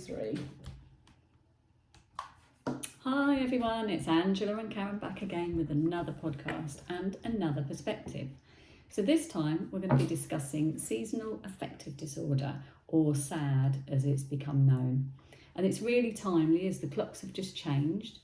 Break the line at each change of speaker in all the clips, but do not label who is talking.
3.
Hi everyone, it's Angela and Karen back again with another podcast and another perspective. So this time we're going to be discussing Seasonal Affective Disorder, or SAD as it's become known. And it's really timely as the clocks have just changed,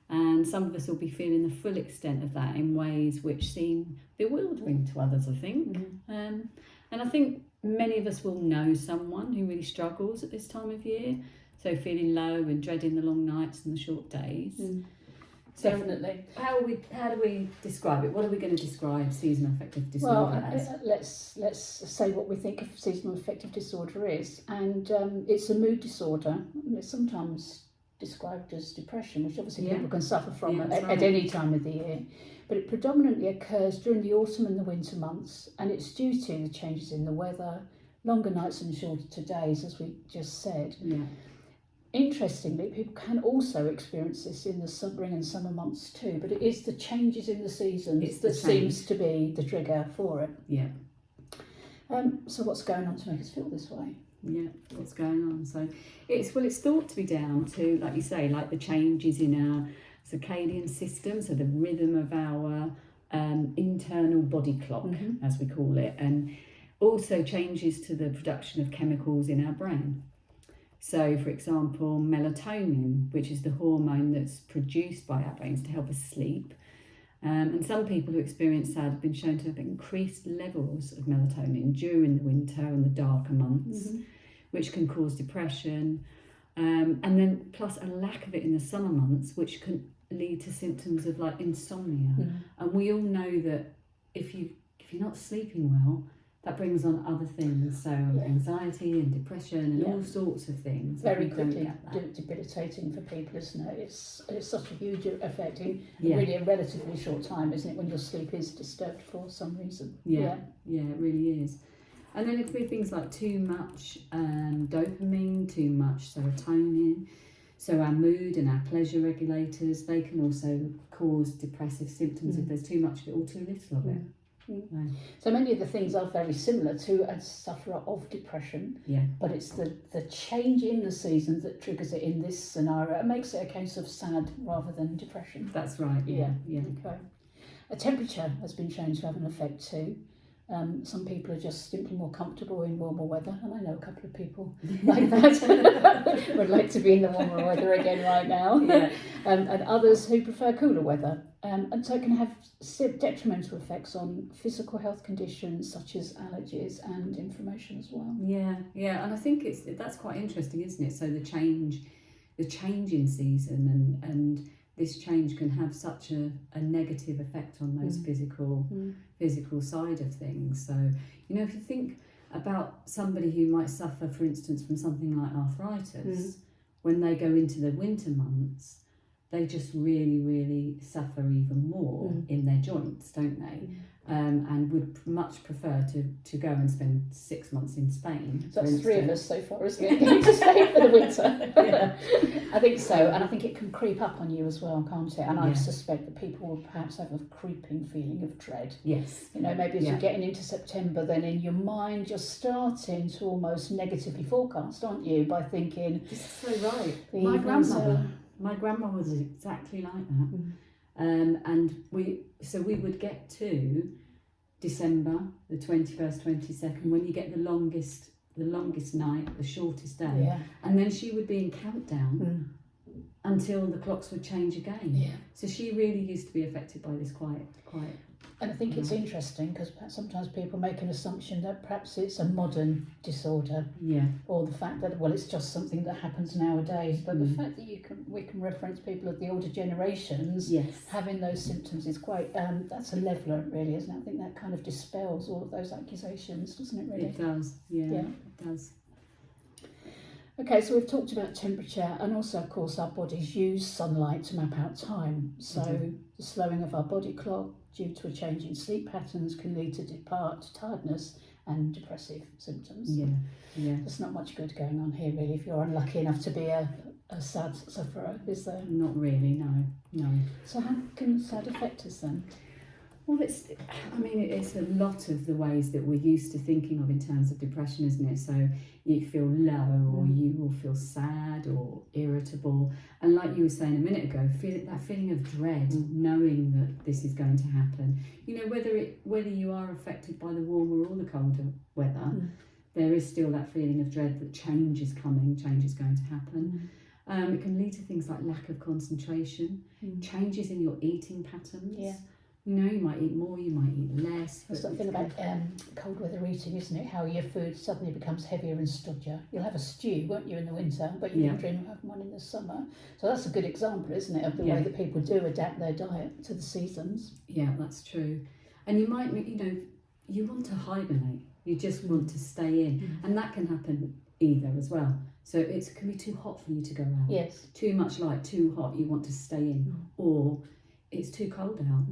and some of us will be feeling the full extent of that in ways which seem bewildering to others, I think. And I think many of us will know someone who really struggles at this time of year. So feeling low and dreading the long nights and the short days. So
Definitely.
How do we describe it? What are we going to describe seasonal affective disorder as?
Let's say what we think of seasonal affective disorder is, and it's a mood disorder. It's sometimes described as depression, which obviously people can suffer from at any time of the year. But it predominantly occurs during the autumn and the winter months, and it's due to the changes in the weather, longer nights and shorter days, as we just said.
Yeah.
Interestingly, people can also experience this in the spring and summer months too, but it is the changes in the seasons that seems to be the trigger for it.
Yeah.
So what's going on to make us feel this way?
Yeah, what's going on? So it's thought to be down to, like you say, like the changes in our circadian system, so the rhythm of our internal body clock, as we call it, and also changes to the production of chemicals in our brain. So, for example, melatonin, which is the hormone that's produced by our brains to help us sleep. And some people who experience SAD have been shown to have increased levels of melatonin during the winter and the darker months, which can cause depression. And then plus a lack of it in the summer months, which can lead to symptoms of like insomnia. And we all know that if you're not sleeping well, that brings on other things, so anxiety and depression and all sorts of things.
Very quickly debilitating for people, isn't it? It's such a huge effect in really a relatively short time, isn't it, when your sleep is disturbed for some reason. Yeah,
it really is. And then it could be things like too much dopamine, too much serotonin. So our mood and our pleasure regulators, they can also cause depressive symptoms if there's too much of it or too little of it.
So many of the things are very similar to a sufferer of depression, but it's the change in the seasons that triggers it in this scenario. It makes it a case of SAD rather than depression.
That's right, yeah.
Okay. A temperature has been shown to have an effect too. Some people are just simply more comfortable in warmer weather, and I know a couple of people like that would like to be in the warmer weather again right now, and others who prefer cooler weather. And so it can have detrimental effects on physical health conditions such as allergies and inflammation as well.
Yeah, and I think that's quite interesting, isn't it? So the change in season and this change can have such a negative effect on those physical side of things. So, if you think about somebody who might suffer, for instance, from something like arthritis, when they go into the winter months, they just really, really suffer even more in their joints, don't they? And would much prefer to go and spend 6 months in Spain.
So that's 3 of us so far, isn't it? Going to Spain for the winter. I think so, and I think it can creep up on you as well, can't it? And I suspect that people will perhaps have a creeping feeling of dread.
Yes.
Maybe as you're getting into September, then in your mind you're starting to almost negatively forecast, aren't you? By thinking,
this is so right. My grandmother was exactly like that. And we would get to December the 21st, 22nd, when you get the longest night, the shortest day, and then she would be in countdown until the clocks would change again. So she really used to be affected by this quite.
And I think it's interesting because sometimes people make an assumption that perhaps it's a modern disorder, or the fact that it's just something that happens nowadays. But the fact that we can reference people of the older generations having those symptoms is quite that's a leveller, really, isn't it? I think that kind of dispels all of those accusations, doesn't it? Really,
it does. Yeah, it does.
Okay, so we've talked about temperature, and also, of course, our bodies use sunlight to map out time. So the slowing of our body clock due to a change in sleep patterns can lead to tiredness and depressive symptoms. There's not much good going on here, really, if you're unlucky enough to be a SAD sufferer, is there?
Not really, no.
So how can SAD affect us then?
Well, it's a lot of the ways that we're used to thinking of in terms of depression, isn't it? So you feel low, or you will feel sad or irritable. And like you were saying a minute ago, that feeling of dread, knowing that this is going to happen. You know, whether you are affected by the warmer or the colder weather, there is still that feeling of dread that change is coming, change is going to happen. It can lead to things like lack of concentration, changes in your eating patterns.
Yeah.
You know, you might eat more, you might eat less.
There's that thing about cold weather eating, isn't it? How your food suddenly becomes heavier and stodgier. You'll have a stew, won't you, in the winter, but you can dream of having one in the summer. So that's a good example, isn't it, of the way that people do adapt their diet to the seasons. Yeah,
that's true. And you might, you want to hibernate. You just want to stay in. And that can happen either as well. So it can be too hot for you to go out.
Yes.
Too much light, too hot, you want to stay in. Or it's too cold out.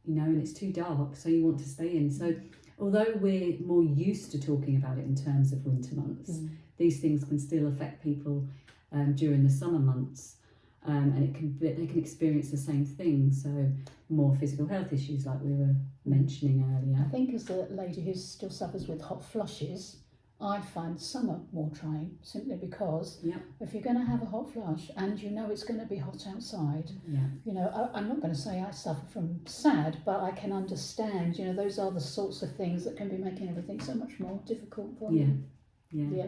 And it's too dark, so you want to stay in. So although we're more used to talking about it in terms of winter months, these things can still affect people during the summer months, and they can experience the same thing. So more physical health issues, like we were mentioning earlier.
I think as a lady who still suffers with hot flushes, I find summer more trying, simply because if you're going to have a hot flush and you know it's going to be hot outside, I'm not going to say I suffer from SAD, but I can understand, those are the sorts of things that can be making everything so much more difficult for you.
Yeah.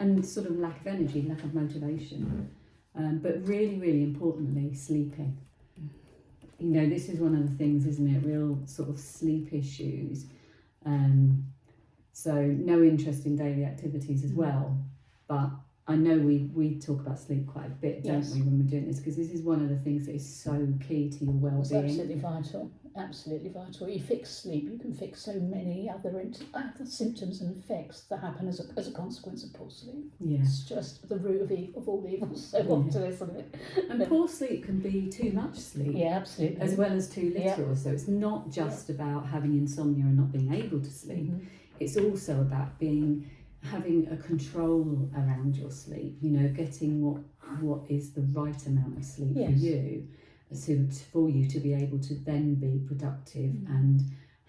And sort of lack of energy, lack of motivation. But really, really importantly, sleeping. This is one of the things, isn't it? Real sort of sleep issues. So no interest in daily activities as well, but I know we talk about sleep quite a bit, don't we, when we're doing this, because this is one of the things that is so key to your well-being.
It's absolutely vital. You fix sleep, you can fix so many other symptoms and effects that happen as a consequence of poor sleep.
Yeah.
It's just the root of all evils so often, isn't it?
And poor sleep can be too much sleep.
Yeah, absolutely.
As well as too little. So it's not just about having insomnia and not being able to sleep. It's also about having a control around your sleep, getting what is the right amount of sleep for you, for you to be able to then be productive and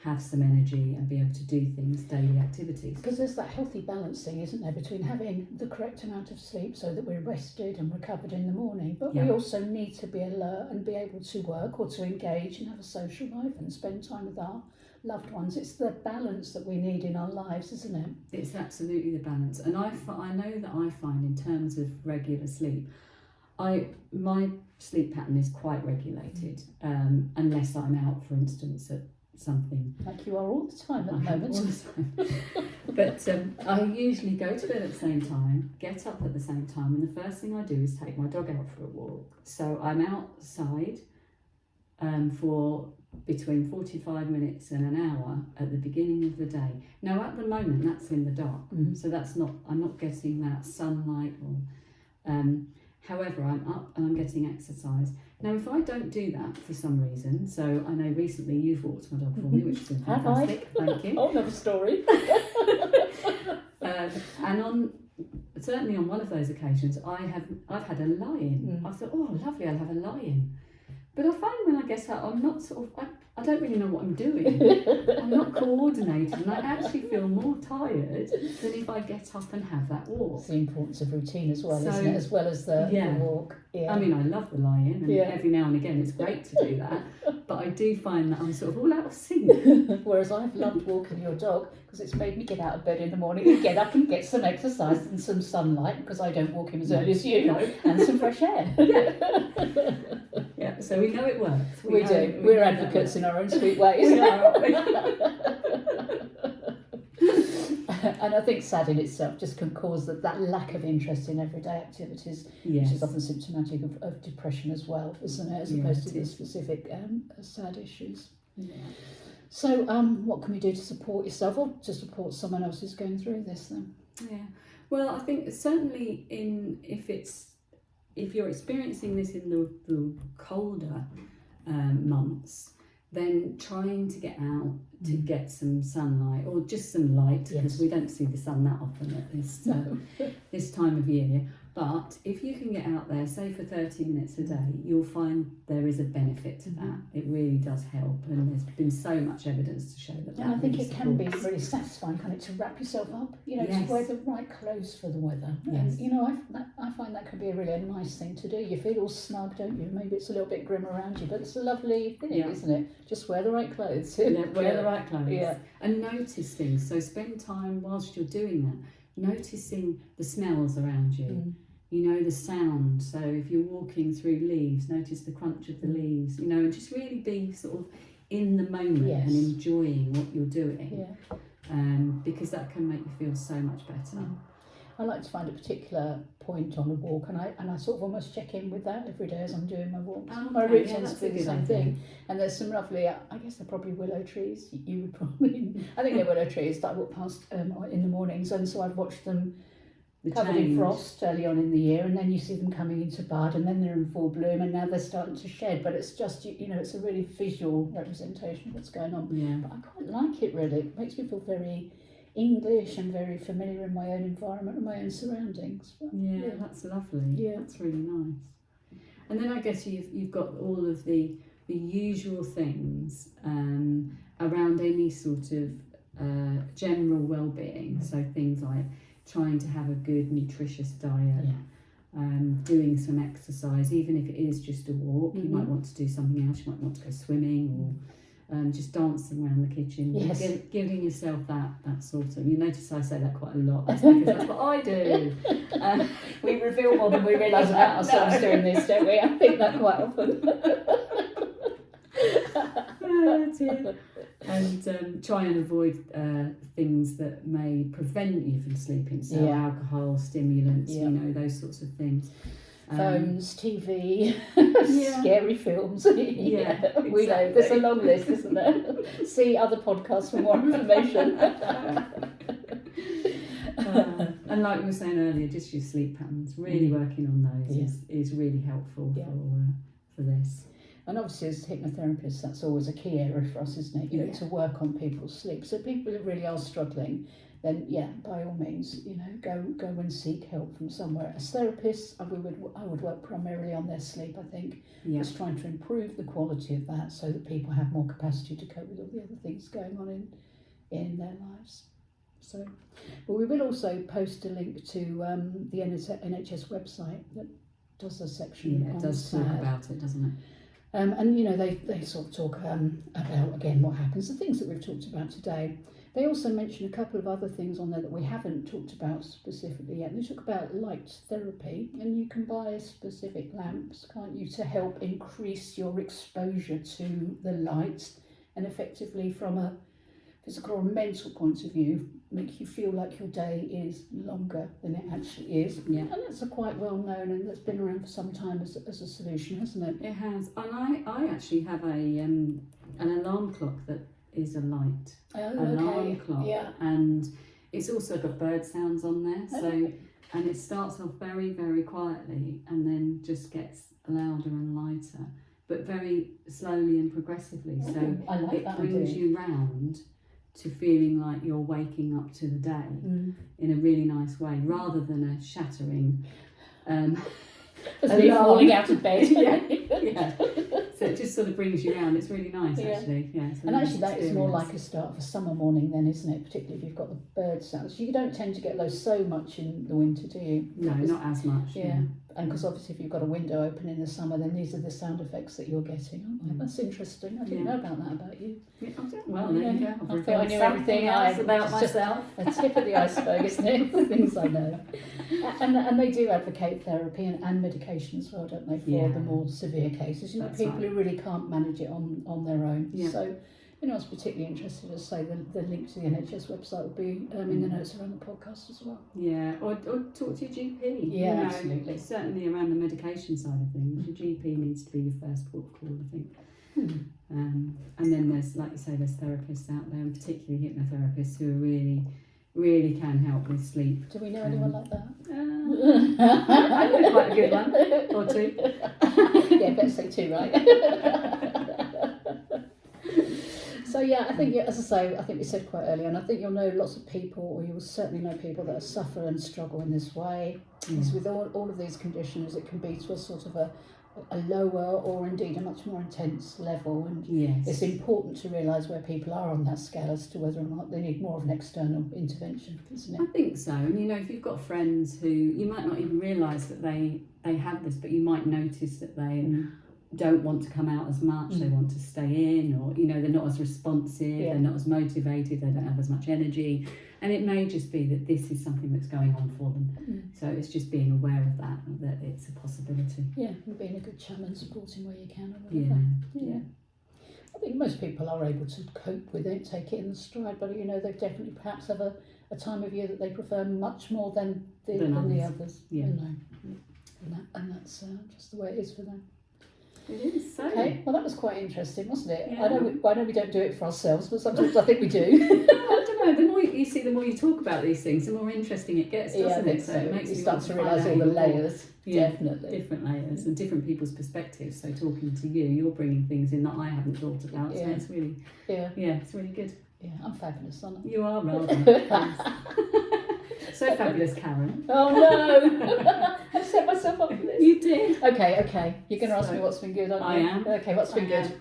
have some energy and be able to do things, daily activities.
Because there's that healthy balancing, isn't there, between having the correct amount of sleep so that we're rested and recovered in the morning, but we also need to be alert and be able to work or to engage and have a social life and spend time with our loved ones. It's the balance that we need in our lives, isn't it?
It's absolutely the balance. And I know that I find in terms of regular sleep, my sleep pattern is quite regulated, unless I'm out, for instance, at something.
Like you are all the time at the moment.
All the time. But I usually go to bed at the same time, get up at the same time, and the first thing I do is take my dog out for a walk. So I'm outside for between 45 minutes and an hour at the beginning of the day. Now at the moment that's in the dark, so I'm not getting that sunlight or however, I'm up and I'm getting exercise. Now if I don't do that for some reason, so I know recently you've walked my dog for me, which has been fantastic. Thank you.
Oh, another story.
And certainly on one of those occasions I've had a lie-in. I thought, oh lovely, I'll have a lie-in. But I find when I get up, I'm not I don't really know what I'm doing. I'm not coordinated, and I actually feel more tired than if I get up and have that walk.
It's the importance of routine as well, isn't it? As well as the walk. Yeah.
I mean, I love the lie-in, and every now and again it's great to do that. But I do find that I'm sort of all out of sync.
Whereas I've loved walking your dog because it's made me get out of bed in the morning and get up and get some exercise and some sunlight, because I don't walk him as early as you, and some fresh air.
Yeah, so we know it works.
We do. We're advocates in our own sweet ways.
We are, aren't we?
And I think SAD in itself just can cause that lack of interest in everyday activities, which is often symptomatic of depression as well, isn't it? As opposed to the specific SAD issues.
Yeah.
So what can we do to support yourself or to support someone else who's going through this then?
Yeah. Well, I think certainly if you're experiencing this in the colder months, then trying to get out to get some sunlight or just some light, because we don't see the sun that often at this time of year. But if you can get out there, say for 30 minutes a day, you'll find there is a benefit to that. It really does help, and there's been so much evidence to show that.
And I think
really
it can be
supports.
really satisfying, kind of, to wrap yourself up, you know,
Yes.
to wear the right clothes for the weather.
Yes.
And, you know, I find that can be a really nice thing to do. You feel all snug, don't you? Maybe it's a little bit grim around you, but it's a lovely thing, isn't it? Just wear the right clothes.
Yeah, wear the right clothes.
Yeah.
And notice things. So spend time whilst you're doing that, noticing the smells around you. You know, the sound. So if you're walking through leaves, notice the crunch of the leaves, you know, and just really be sort of in the moment and enjoying what you're doing. Because that can make you feel so much better.
I like to find a particular point on a walk, and I sort of almost check in with that every day as I'm doing my walks. My route tends to be the same thing. And there's some lovely, I guess they're probably willow trees. You would probably, I think they're willow trees that I walk past in the mornings, and so I've watched them covered in frost early on in the year, and then you see them coming into bud, and then they're in full bloom, and now they're starting to shed. But it's just, you know, it's a really visual representation of what's going on. But I quite like it, really. It makes me feel very English and very familiar in my own environment and my own surroundings. But,
that's lovely. That's really nice. And then I guess you've got all of the usual things around any sort of general well-being. So things like trying to have a good nutritious diet, doing some exercise, even if it is just a walk. You might want to do something else. You might want to go swimming or just dancing around the kitchen. Giving yourself that sort of, you notice I say that quite a lot. That's because that's what I do.
We reveal more than we realise about ourselves doing this, don't we? I think that quite often.
And try and avoid things that may prevent you from sleeping. So alcohol, stimulants, you know, those sorts of things.
Phones, TV, scary films. We know there's a long list, isn't there? See other podcasts for more information.
And like we were saying earlier, just your sleep patterns. Really working on those is really helpful for this.
And obviously, as hypnotherapists, that's always a key area for us, isn't it? You know, to work on people's sleep. So people who really are struggling, then by all means, you know, go and seek help from somewhere. As therapists, I would work primarily on their sleep. I think just trying to improve the quality of that, so that people have more capacity to cope with all the other things going on in their lives. So, well, we will also post a link to the NHS website that does a section.
It does talk about it, doesn't it?
And, you know, they sort of talk about, again, what happens, the things that we've talked about today. They also mention a couple of other things on there that we haven't talked about specifically yet. They talk about light therapy, and you can buy specific lamps, can't you, to help increase your exposure to the light, and effectively from a physical or mental point of view, make you feel like your day is longer than it actually is. And that's a quite well known, and that's been around for some time as a solution, hasn't it?
It has. And I actually have an alarm clock that is a light alarm clock, and it's also got bird sounds on there. So and it starts off very, very quietly, and then just gets louder and lighter, but very slowly and progressively. So it brings you round to feeling like you're waking up to the day in a really nice way, rather than a shattering
falling out of bed.
So it just sort of brings you around. It's really nice, actually.
And actually, that is more like a start of a summer morning, then, isn't it? Particularly if you've got the bird sounds. You don't tend to get those so much in the winter, do you?
No, not as much.
And because obviously, if you've got a window open in the summer, then these are the sound effects that you're getting, aren't they? That's interesting. I didn't know about that about you.
Well, there you go.
I thought I knew everything else
about myself.
A tip of the iceberg, isn't it? The things I know. And they do advocate therapy and medication as well, don't they, for the more severe cases. You know, people who really can't manage it on their own. So, you know, I was particularly interested to say the link to the NHS website will be in the notes around the podcast as well.
Or talk to your GP.
Yeah, absolutely.
Certainly around the medication side of things, your GP needs to be your first port of call, I think. And then there's, like you say, there's therapists out there, and particularly hypnotherapists, who are really can help with sleep.
Do we know anyone like that?
I know quite a good one, or two.
Yeah, better say two, right? So yeah, I think, as I say, I think we said quite earlier, and I think you'll know lots of people, or you will certainly know people that suffer and struggle in this way. Because with all of these conditions, it can be to a sort of a lower or indeed a much more intense level, and
Yes.
it's important to realise where people are on that scale as to whether or not they need more of an external intervention, isn't
I
it?
think so. And you know, if you've got friends who you might not even realise that they have this, but you might notice that they don't want to come out as much, they want to stay in, or you know, they're not as responsive, they're not as motivated, they don't have as much energy, and it may just be that this is something that's going on for them. So it's just being aware of that it's a possibility.
Yeah, and being a good chum and supporting where you can or whatever. Yeah. I think most people are able to cope with it, take it in the stride, but you know, they definitely perhaps have a time of year that they prefer much more than the others.
Yeah.
You know. And that's just the way it is for them.
It is. So.
Okay, well that was quite interesting, wasn't it?
Yeah.
I know we don't do it for ourselves, but sometimes I think we do.
I don't know, the more you see, the more you talk about these things, the more interesting it gets, doesn't
I think
it?
so.
It makes
you
you
start
want
to
find
realise
out
all the
more.
layers.
Yeah,
Definitely.
different layers and different people's perspectives. So talking to you, you're bringing things in that I haven't thought about. So it's really, it's really good.
Yeah, I'm fabulous, aren't I?
You are rather. So fabulous, Karen.
Oh no! I set myself up for this.
You did.
Okay. You're going to ask me what's been good, aren't you?
I am.
Okay, what's been good?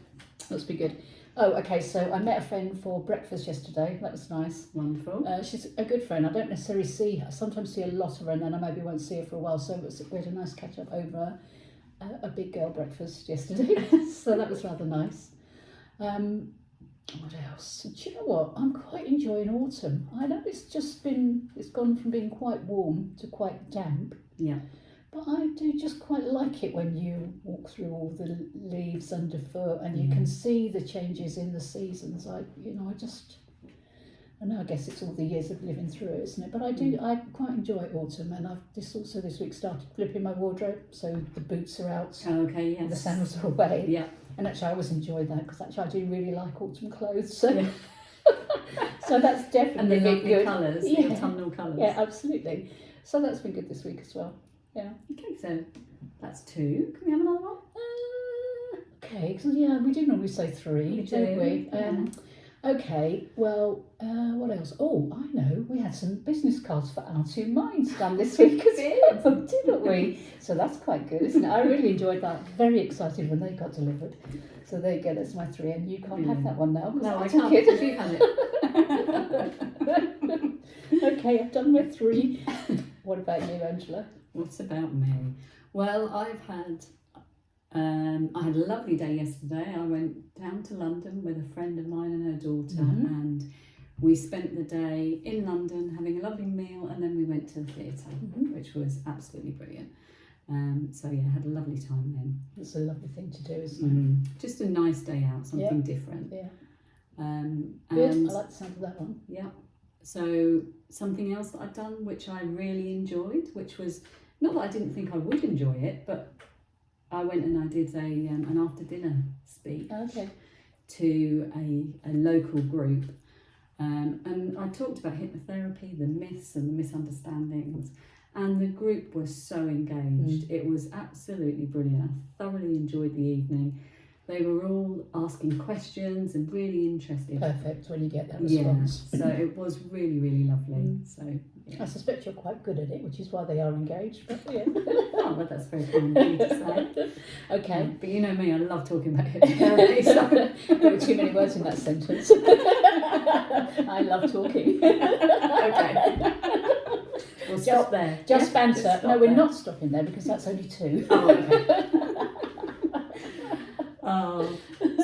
What's been good? Oh, okay, so I met a friend for breakfast yesterday. That was nice.
Wonderful.
She's a good friend. I don't necessarily see her. I sometimes see a lot of her and then I maybe won't see her for a while. So we had a nice catch up over a big girl breakfast yesterday. So that was rather nice. What else? Do you know what? I'm quite enjoying autumn. I know it's gone from being quite warm to quite damp.
Yeah.
But I do just quite like it when you walk through all the leaves underfoot and you can see the changes in the seasons. I guess it's all the years of living through it, isn't it? But I quite enjoy autumn, and I've this week started flipping my wardrobe, so the boots are out,
Okay, yes.
the sandals are away.
Yeah.
And actually I always enjoy that because actually I do really like autumn clothes. So, so that's definitely
And the
been
lovely
good.
colours, the autumnal colours.
Yeah, absolutely. So that's been good this week as well. Yeah.
Okay, so that's 2. Can we have another one?
Okay, because we do normally say 3, don't we? Okay, well, what else? Oh, I know, we had some business cards for Our Two Minds done this week as well, didn't we? So that's quite good, isn't it? I really enjoyed that. Very excited when they got delivered. So there you go, that's my 3, and you can't have that one now.
No, I
took
can't, because you had it.
Okay, I've done my 3. What about you, Angela?
What's about me? Well, I had a lovely day yesterday. I went down to London with a friend of mine and her daughter, and we spent the day in London having a lovely meal, and then we went to the theatre, which was absolutely brilliant. So yeah, had a lovely time then.
It's a lovely thing to do, isn't
it? Just a nice day out, something different.
Yeah.
Good.
I like the sound of that one.
Yeah. So something else that I've done, which I really enjoyed, which was not that I didn't think I would enjoy it, but I went and I did an after dinner speech to a local group, and I talked about hypnotherapy, the myths and the misunderstandings, and the group was so engaged. It was absolutely brilliant. I thoroughly enjoyed the evening. They were all asking questions and really interested.
Perfect when you get that response.
Yeah, so it was really, really lovely. So yeah.
I suspect you're quite good at it, which is why they are engaged. But yeah.
Oh, well, that's very kind of you to say.
Okay.
But you know me, I love talking about hypnotherapy. So.
There were too many words in that sentence. I love talking.
Okay. We'll stop there.
Just banter. No, we're
there.
not stopping there because that's only 2.
Oh, okay.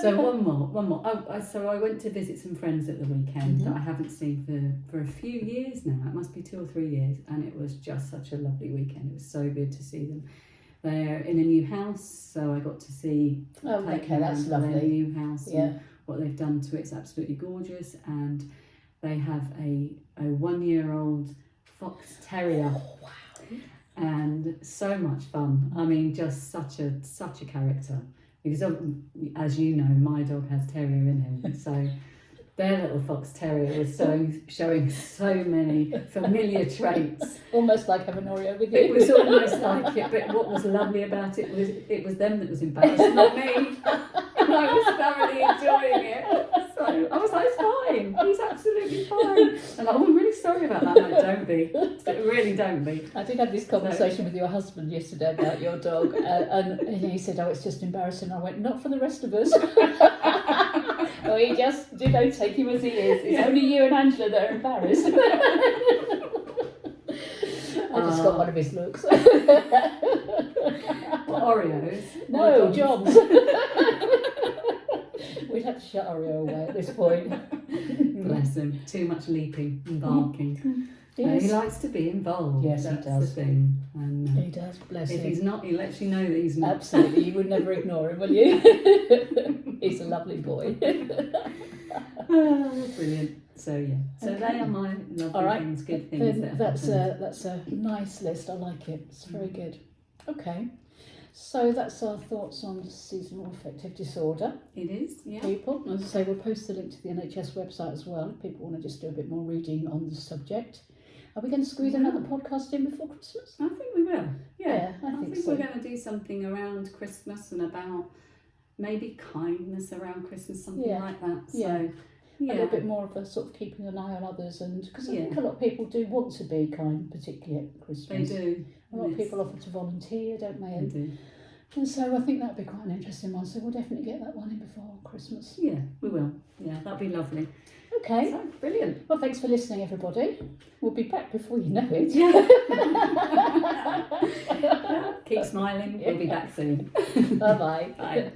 So one more. So I went to visit some friends at the weekend that I haven't seen for a few years now. It must be 2 or 3 years, and it was just such a lovely weekend. It was so good to see them. They're in a new house, so I got to see.
That's lovely.
Their new house, and what they've done to it's absolutely gorgeous, and they have a 1-year-old fox terrier.
Oh, wow.
And so much fun. I mean, just such a character. Because as you know, my dog has terrier in him, so their little fox terrier was showing so many familiar traits.
Almost like having Oreo with you.
It was almost like it, but what was lovely about it was them that was embarrassed, not me. And I was thoroughly enjoying it. So no. I was like, it's fine. He's absolutely fine. I'm like, oh, I'm really sorry about that. I'm like, don't be. Really don't be.
I did have this conversation with your husband yesterday about your dog, and he said, oh, it's just embarrassing. I went, not for the rest of us. Well, he just, take him as he is. It's only you and Angela that are embarrassed. I just got one of his looks.
Oreos?
No, jobs. We'd have to shut Oreo away at this point.
Bless him. Too much leaping and barking.
Yes.
He likes to be involved.
Yes,
That's
he does.
the thing. And,
He does, bless
if
him.
he's not, he lets you know that he's not.
Absolutely, you would never ignore him, will you? He's a lovely boy.
Brilliant. So yeah. So
Okay.
they are my lovely
All right.
things, good things
Then
that happened.
that's a nice list. I like it. It's very good. Okay, so that's our thoughts on seasonal affective disorder.
It is, yeah.
People, as I say, we'll post the link to the NHS website as well. If people want to just do a bit more reading on the subject. Are we going to squeeze another podcast in before Christmas?
I think we will. Yeah,
I think so.
we're going to do something around Christmas and about maybe kindness around Christmas, something like that. So,
A little bit more of a sort of keeping an eye on others, and because I think a lot of people do want to be kind, particularly at Christmas.
They do.
A lot of people offer to volunteer, don't they?
They do.
And so I think that'd be quite an interesting one. So we'll definitely get that one in before Christmas.
Yeah, we will. Yeah, that'd be lovely.
Okay.
So, brilliant.
Well, thanks for listening, everybody. We'll be back before you know it.
Yeah. Keep smiling. We'll be back soon.
Bye-bye.
Bye.